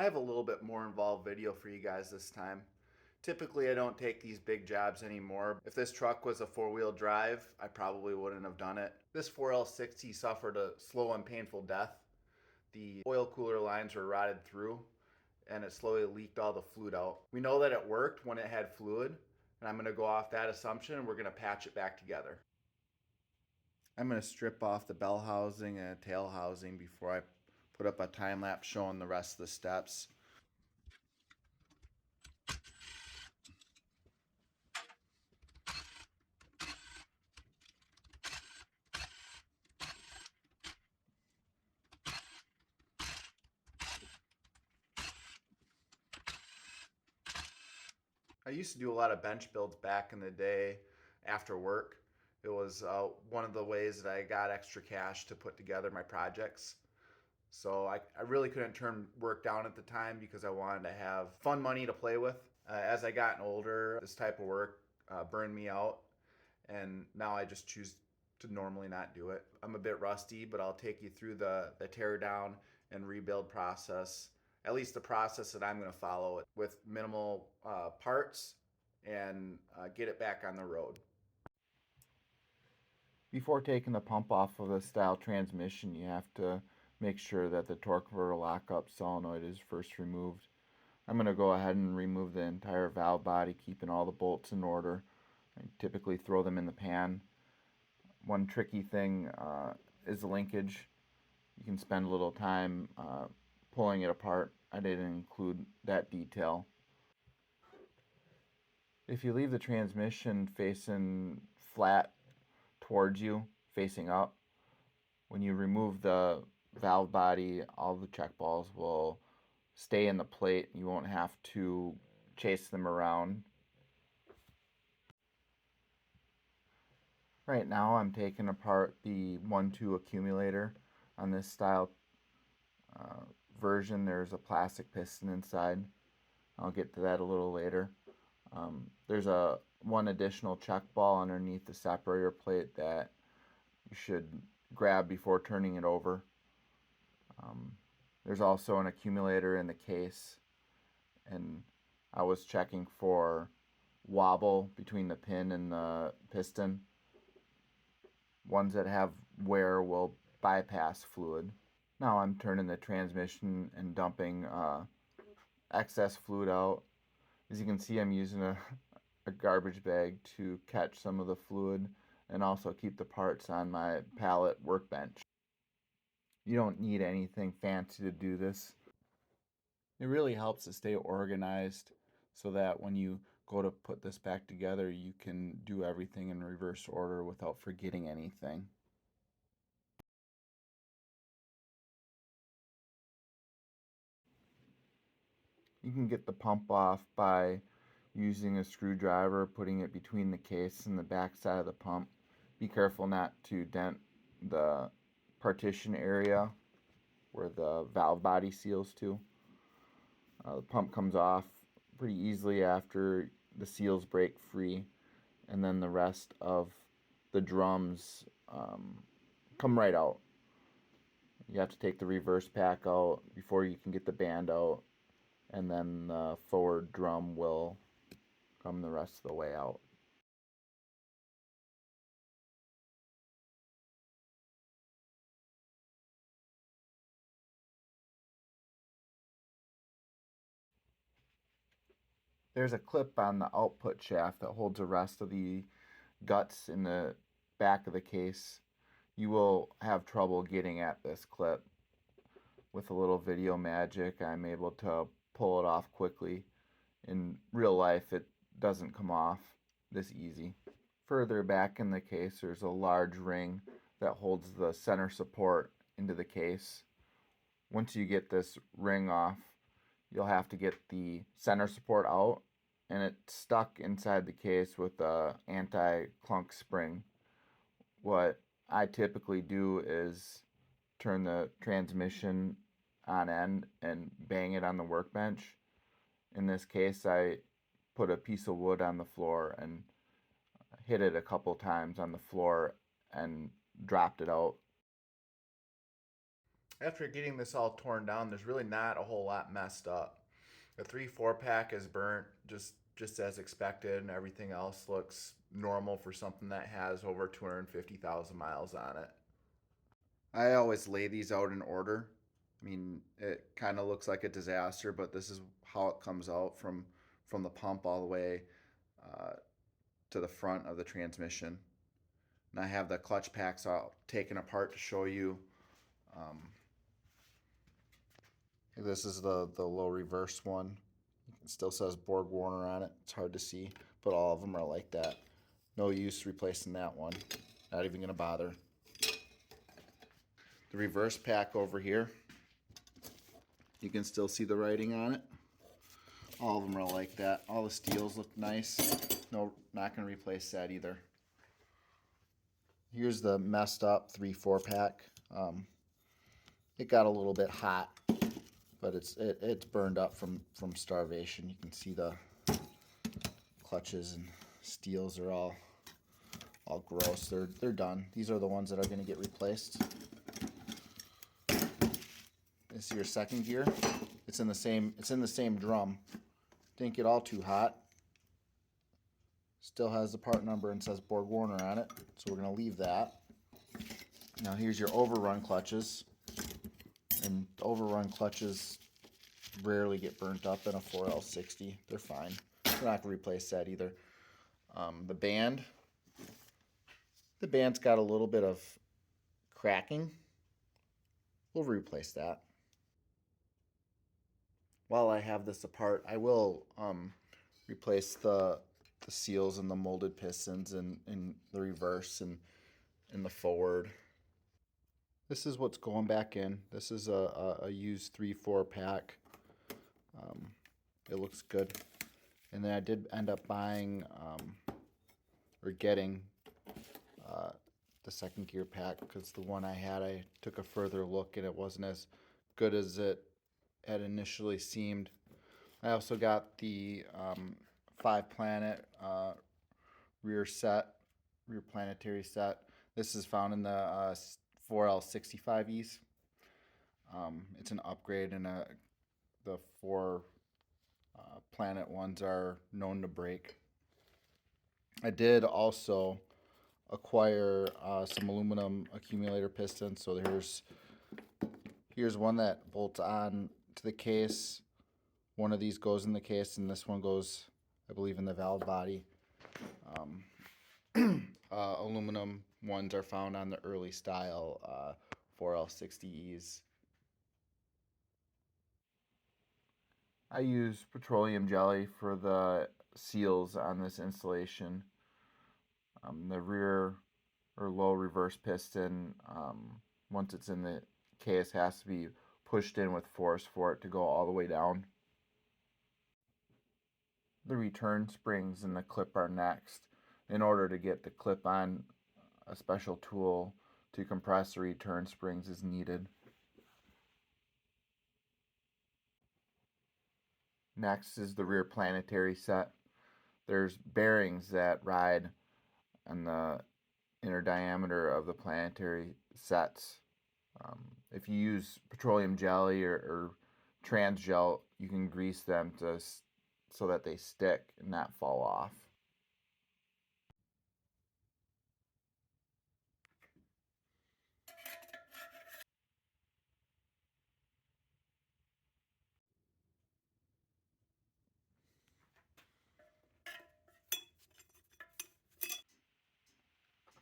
I have a little bit more involved video for you guys this time. Typically, I don't take these big jobs anymore. If this truck was a four-wheel drive, I probably wouldn't have done it. This 4L60 suffered a slow and painful death. The oil cooler lines were rotted through and it slowly leaked all the fluid out. We know that it worked when it had fluid, and I'm gonna go off that assumption and we're gonna patch it back together. I'm gonna strip off the bell housing and tail housing before I put up a time lapse showing the rest of the steps. I used to do a lot of bench builds back in the day after work. It was one of the ways that I got extra cash to put together my projects. So I really couldn't turn work down at the time because I wanted to have fun money to play with. As I gotten older, this type of work burned me out, and now I just choose to normally not do it. I'm a bit rusty, but I'll take you through the tear down and rebuild process, at least the process that I'm going to follow it with minimal parts and get it back on the road. Before taking the pump off of the style transmission, you have to make sure that the torque converter lockup solenoid is first removed. I'm going to go ahead and remove the entire valve body, keeping all the bolts in order. I typically throw them in the pan. One tricky thing is the linkage. You can spend a little time pulling it apart. I didn't include that detail. If you leave the transmission facing flat towards you, facing up, when you remove the valve body, all the check balls will stay in the plate. You won't have to chase them around. Right now I'm taking apart the 1-2 accumulator. On this style version, there's a plastic piston inside. I'll get to that a little later. There's one additional check ball underneath the separator plate that you should grab before turning it over. There's also an accumulator in the case, and I was checking for wobble between the pin and the piston. Ones that have wear will bypass fluid. Now I'm turning the transmission and dumping excess fluid out. As you can see, I'm using a garbage bag to catch some of the fluid and also keep the parts on my pallet workbench. You don't need anything fancy to do this. It really helps to stay organized so that when you go to put this back together, you can do everything in reverse order without forgetting anything. You can get the pump off by using a screwdriver, putting it between the case and the back side of the pump. Be careful not to dent the partition area where the valve body seals to. The pump comes off pretty easily after the seals break free, and then the rest of the drums come right out. You have to take the reverse pack out before you can get the band out, and then the forward drum will come the rest of the way out. There's a clip on the output shaft that holds the rest of the guts in the back of the case. You will have trouble getting at this clip. With a little video magic, I'm able to pull it off quickly. In real life, it doesn't come off this easy. Further back in the case, there's a large ring that holds the center support into the case. Once you get this ring off, you'll have to get the center support out, and it's stuck inside the case with a anti-clunk spring. What I typically do is turn the transmission on end and bang it on the workbench. In this case, I put a piece of wood on the floor and hit it a couple times on the floor and dropped it out. After getting this all torn down, there's really not a whole lot messed up. The 3/4 pack is burnt just as expected, and everything else looks normal for something that has over 250,000 miles on it. I always lay these out in order. I mean, it kind of looks like a disaster, but this is how it comes out from the pump all the way uh, to the front of the transmission. And I have the clutch packs all taken apart to show you. Um, this is the low reverse one. It still says Borg Warner on it. It's hard to see, but all of them are like that. No use replacing that one. Not even going to bother. The reverse pack over here, you can still see the writing on it. All of them are like that. All the steels look nice. No, not going to replace that either. Here's the messed up 3/4 pack. It got a little bit hot, but it's burned up from starvation. You can see the clutches and steels are all gross. They're done. These are the ones that are going to get replaced. This is your second gear. It's in the same drum. Didn't get all too hot. Still has the part number and says Borg Warner on it, so we're going to leave that. Now here's your overrun clutches. And overrun clutches rarely get burnt up in a 4L60. They're fine. We're not going to replace that either. The band's got a little bit of cracking. We'll replace that. While I have this apart, I will replace the seals and the molded pistons in the reverse and in the forward. This is what's going back in. This is a used 3/4 pack. It looks good. And then I did end up buying or getting the second gear pack because the one I had, I took a further look and it wasn't as good as it had initially seemed. I also got the 5-planet rear Planetary set. This is found in the 4L65Es. It's an upgrade, and the 4 planet ones are known to break. I did also acquire some aluminum accumulator pistons. So here's one that bolts on to the case. One of these goes in the case, and this one goes, I believe, in the valve body. Aluminum ones are found on the early style 4L60Es. I use petroleum jelly for the seals on this installation. The rear or low reverse piston, once it's in the case, has to be pushed in with force for it to go all the way down. The return springs and the clip are next. In order to get the clip on, a special tool to compress the return springs is needed. Next is the rear Planetary set. There's bearings that ride on the inner diameter of the Planetary sets. If you use petroleum jelly or trans gel, you can grease them so that they stick and not fall off.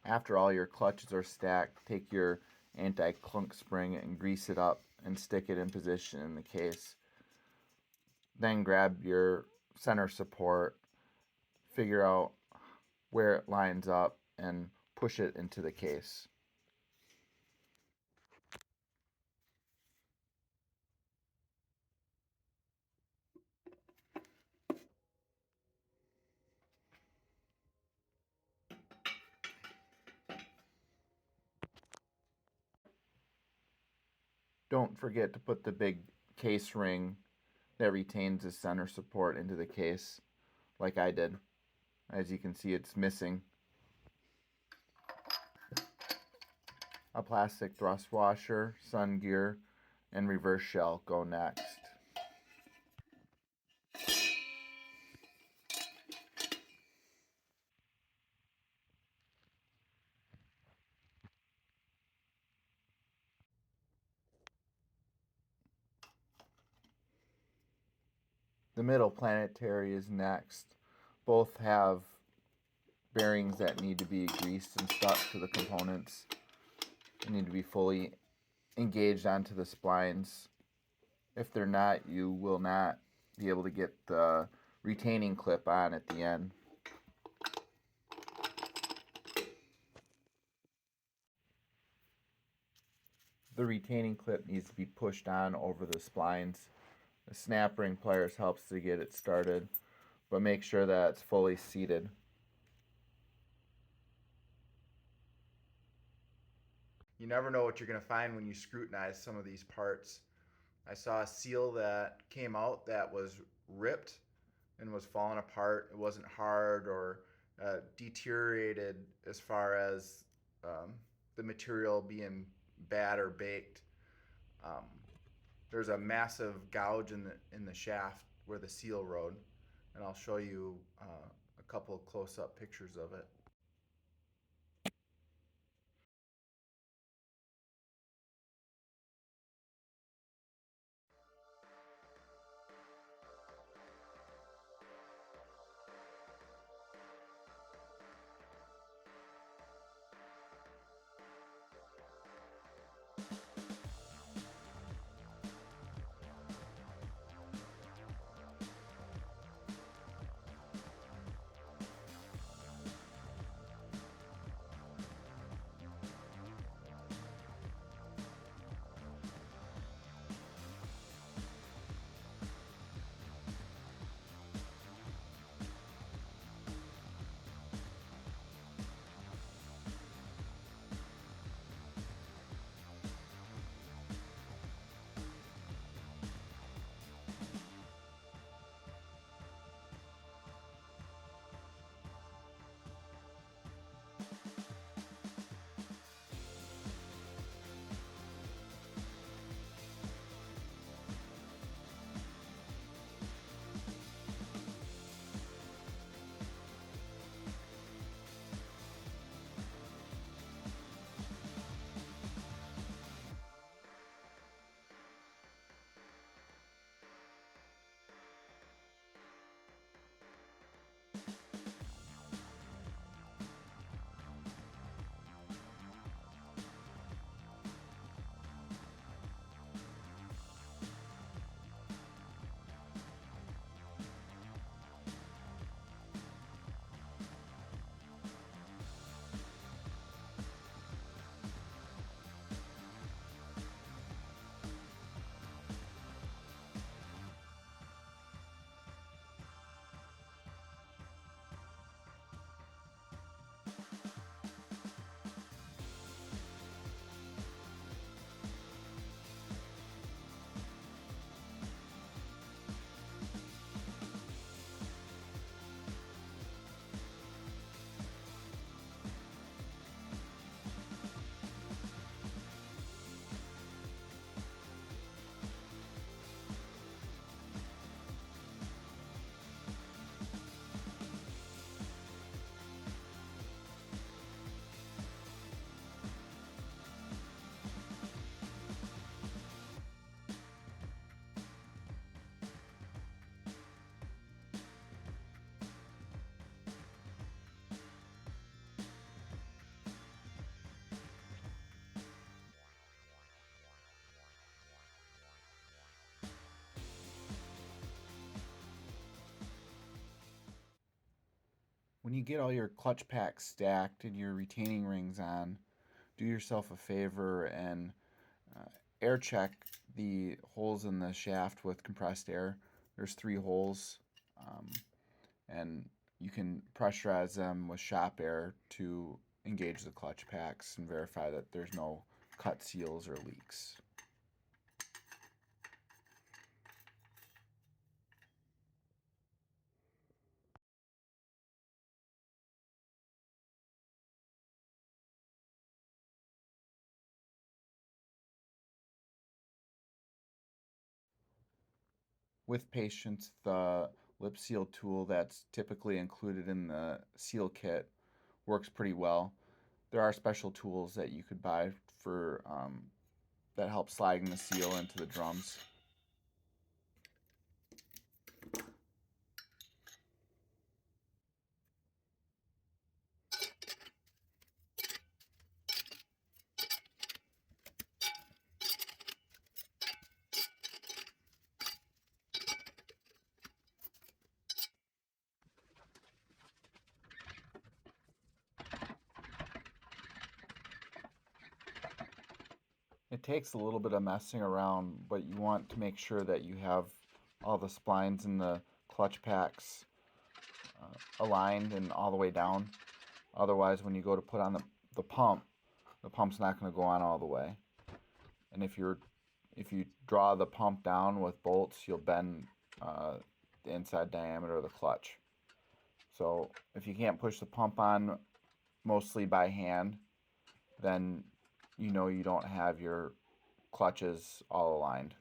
After all your clutches are stacked, take your anti-clunk spring and grease it up and stick it in position in the case. Then grab your center support, figure out where it lines up, and push it into the case. Don't forget to put the big case ring that retains the center support into the case, like I did. As you can see, it's missing. A plastic thrust washer, sun gear, and reverse shell go next. The middle Planetary is next. Both have bearings that need to be greased and stuck to the components. They need to be fully engaged onto the splines. If they're not, you will not be able to get the retaining clip on at the end. The retaining clip needs to be pushed on over the splines. The snap ring pliers helps to get it started, but make sure that it's fully seated. You never know what you're going to find when you scrutinize some of these parts. I saw a seal that came out that was ripped and was falling apart. It wasn't hard or deteriorated as far as the material being bad or baked. Um, there's a massive gouge in the shaft where the seal rode, and I'll show you a couple of close-up pictures of it. When you get all your clutch packs stacked and your retaining rings on, do yourself a favor and air check the holes in the shaft with compressed air. There's 3 holes, and you can pressurize them with shop air to engage the clutch packs and verify that there's no cut seals or leaks. with patience, the lip seal tool that's typically included in the seal kit works pretty well. There are special tools that you could buy for that help sliding the seal into the drums. It takes a little bit of messing around, but you want to make sure that you have all the splines and the clutch packs aligned and all the way down. Otherwise, when you go to put on the pump's not going to go on all the way. And if you draw the pump down with bolts, you'll bend the inside diameter of the clutch. So if you can't push the pump on mostly by hand, then you know you don't have your clutches all aligned.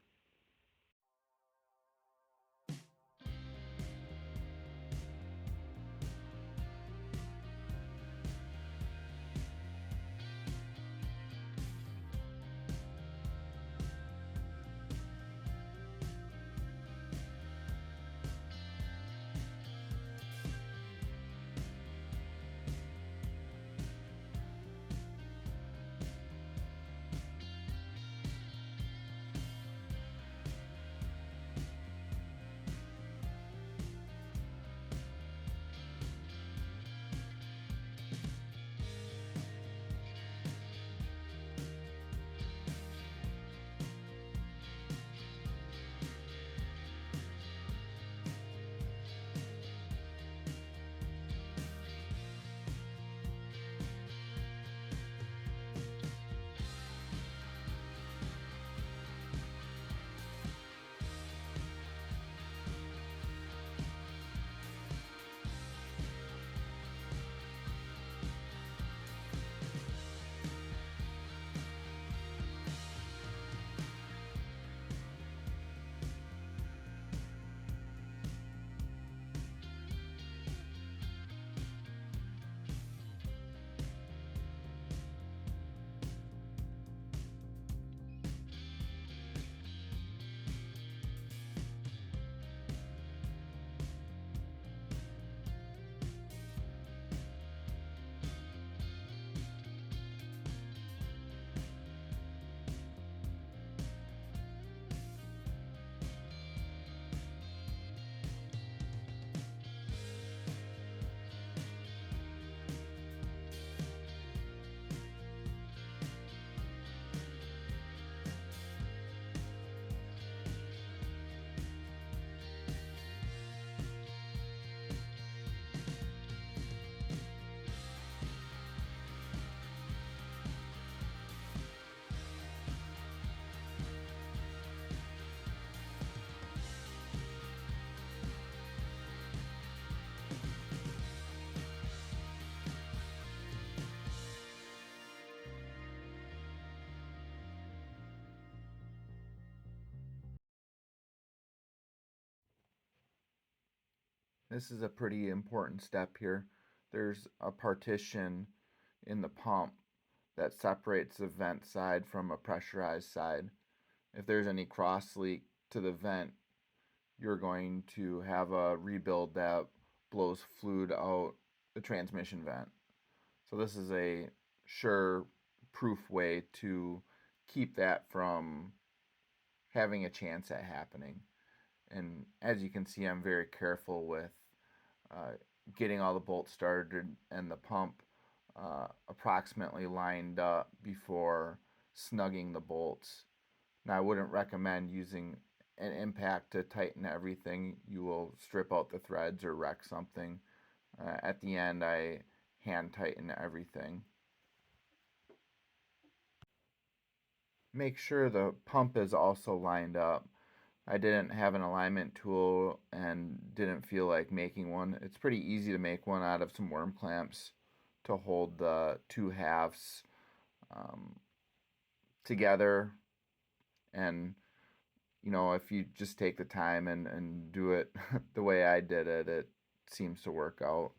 This is a pretty important step here. There's a partition in the pump that separates the vent side from a pressurized side. If there's any cross leak to the vent, you're going to have a rebuild that blows fluid out the transmission vent. So this is a sure proof way to keep that from having a chance at happening. And as you can see, I'm very careful with uh, getting all the bolts started and the pump approximately lined up before snugging the bolts. Now, I wouldn't recommend using an impact to tighten everything. You will strip out the threads or wreck something. At the end, I hand tighten everything. Make sure the pump is also lined up. I didn't have an alignment tool and didn't feel like making one. It's pretty easy to make one out of some worm clamps to hold the two halves um, together, and you know, if you just take the time and do it the way I did it, it seems to work out.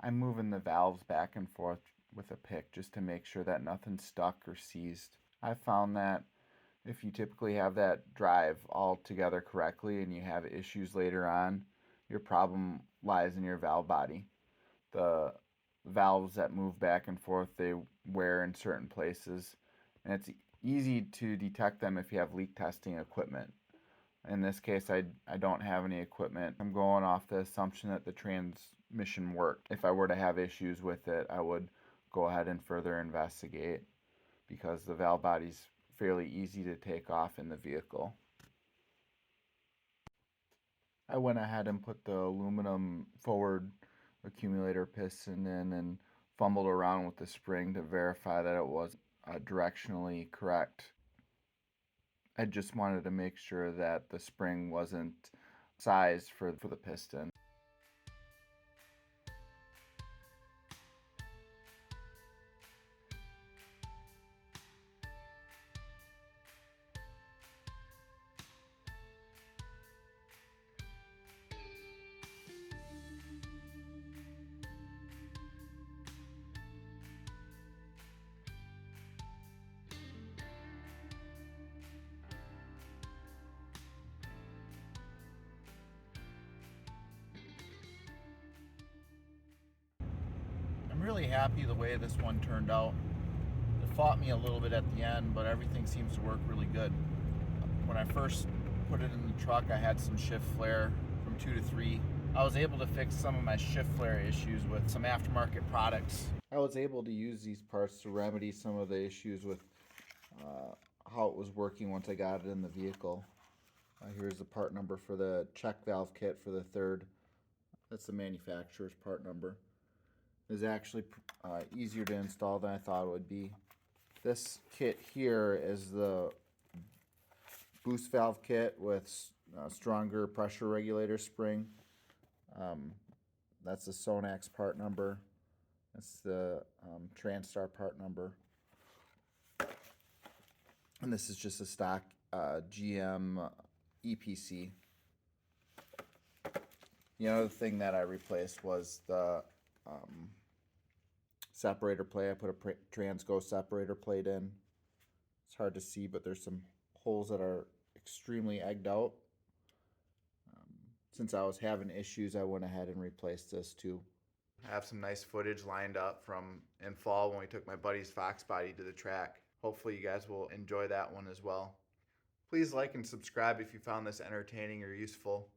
I'm moving the valves back and forth with a pick just to make sure that nothing's stuck or seized. I found that if you typically have that drive all together correctly and you have issues later on, your problem lies in your valve body. The valves that move back and forth, they wear in certain places, and it's easy to detect them if you have leak testing equipment. In this case, I don't have any equipment. I'm going off the assumption that the transmission worked. If I were to have issues with it, I would go ahead and further investigate because the valve body's fairly easy to take off in the vehicle. I went ahead and put the aluminum forward accumulator piston in and fumbled around with the spring to verify that it was directionally correct. I just wanted to make sure that the spring wasn't sized for the piston. I'm really happy the way this one turned out. It fought me a little bit at the end, but everything seems to work really good. When I first put it in the truck, I had some shift flare from 2 to 3. I was able to fix some of my shift flare issues with some aftermarket products. I was able to use these parts to remedy some of the issues with how it was working once I got it in the vehicle. Here's the part number for the check valve kit for the third. That's the manufacturer's part number. Is actually easier to install than I thought it would be. This kit here is the boost valve kit with stronger pressure regulator spring. That's the Sonax part number. That's the Transtar part number. And this is just a stock GM EPC. The other thing that I replaced was the separator plate. I put a Transgo separator plate in. It's hard to see, but there's some holes that are extremely egged out. Since I was having issues, I went ahead and replaced this too. I have some nice footage lined up from in fall when we took my buddy's Fox body to the track. Hopefully you guys will enjoy that one as well. Please like and subscribe if you found this entertaining or useful.